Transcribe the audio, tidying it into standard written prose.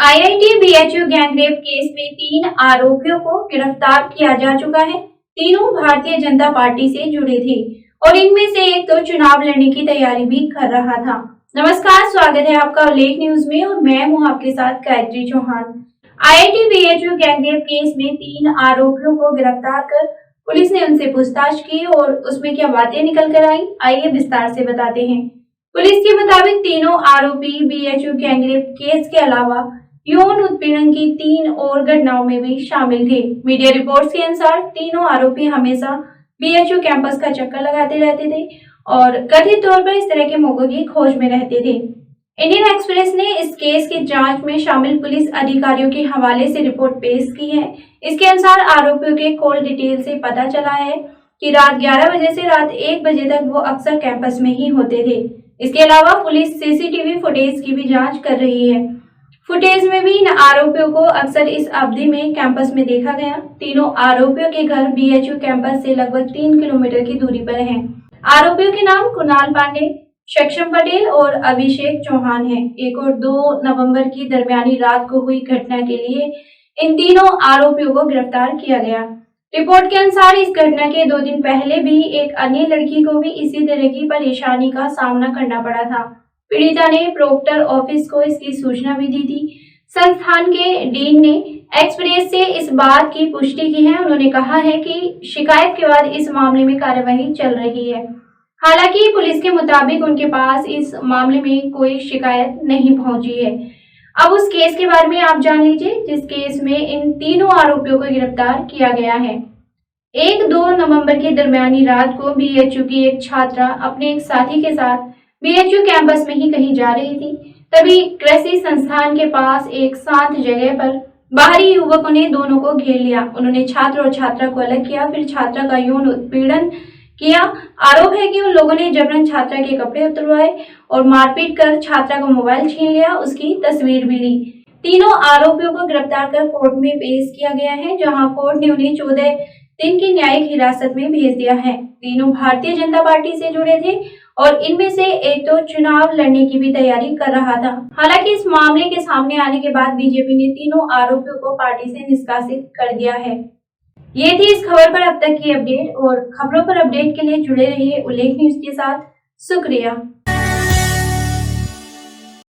IIT BHU gangrape case में 3 आरोपियों को गिरफ्तार किया जा चुका है। तीनों भारतीय जनता पार्टी से जुड़े थे और इनमें से एक तो चुनाव लड़ने की तैयारी भी कर रहा था। नमस्कार, स्वागत है आपका उल्लेख न्यूज में और मैं हूं आपके साथ Gayatri Chauhan. IIT BHU gangrape case में 3 आरोपियों को गिरफ्तार कर पुलिस ने उनसे पूछताछ की और उसमें क्या बातें निकल कर आई, आइए विस्तार से बताते हैं। पुलिस के मुताबिक तीनों आरोपी बीएचयू गैंगरेप केस के अलावा यौन उत्पीड़न की 3 और घटनाओं में भी शामिल थे। मीडिया रिपोर्ट्स के अनुसार तीनों आरोपी हमेशा बीएचयू कैंपस का चक्कर लगाते रहते थे और कथित तौर पर इस तरह के मौकों की खोज में रहते थे। इंडियन एक्सप्रेस ने इस केस की जांच में शामिल पुलिस अधिकारियों के हवाले से रिपोर्ट पेश की है। इसके अनुसार आरोपियों के कॉल डिटेल से पता चला है कि रात 11 बजे से रात 1 बजे तक वो अक्सर कैंपस में ही होते थे। इसके अलावा पुलिस सीसीटीवी फुटेज की भी जांच कर रही है। फुटेज में भी इन आरोपियों को अक्सर इस अवधि में कैंपस में देखा गया। तीनों आरोपियों के घर बीएचयू कैंपस से लगभग 3 किलोमीटर की दूरी पर हैं। आरोपियों के नाम कुणाल पांडे, सक्षम पटेल और अभिषेक चौहान हैं। 1 और 2 नवंबर की दरमियानी रात को हुई घटना के लिए इन तीनों आरोपियों को गिरफ्तार किया गया। रिपोर्ट के अनुसार इस घटना के 2 दिन पहले भी एक अन्य लड़की को भी इसी तरह की परेशानी का सामना करना पड़ा था। पीड़िता ने प्रोक्टर ऑफिस को इसकी सूचना भी दी थी। संस्थान के डीन ने एक्सप्रेस से इस बात की पुष्टि की है। उन्होंने कहा है कि शिकायत के बाद इस मामले में कार्यवाही चल रही है। हालांकि पुलिस के मुताबिक उनके पास इस मामले में कोई शिकायत नहीं पहुंची है। अब उस केस के बारे में आप जान लीजिए जिस केस में इन तीनों आरोपियों को गिरफ्तार किया गया है। 1-2 नवंबर की दरमियानी रात को बीएचयू की एक छात्रा अपने एक साथी के साथ बीएचयू कैंपस में ही कहीं जा रही थी। तभी कृषि संस्थान के पास एक शांत जगह पर बाहरी युवकों ने दोनों को घेर लिया। उन्होंने छात्र और छात्रा को अलग किया, फिर छात्रा का यौन उत्पीड़न किया। आरोप है कि उन लोगों ने जबरन छात्रा के कपड़े उतरवाए और मारपीट कर छात्रा का मोबाइल छीन लिया, उसकी तस्वीर भी ली। तीनों आरोपियों को गिरफ्तार कर कोर्ट में पेश किया गया है, जहां कोर्ट ने उन्हें 14 दिन की न्यायिक हिरासत में भेज दिया है। तीनों भारतीय जनता पार्टी से जुड़े थे और इनमें से एक तो चुनाव लड़ने की भी तैयारी कर रहा था। हालांकि इस मामले के सामने आने के बाद बीजेपी ने तीनों आरोपियों को पार्टी से निष्कासित कर दिया है। ये थी इस खबर पर अब तक की अपडेट और खबरों पर अपडेट के लिए जुड़े रहिए उल्लेख न्यूज के साथ। शुक्रिया।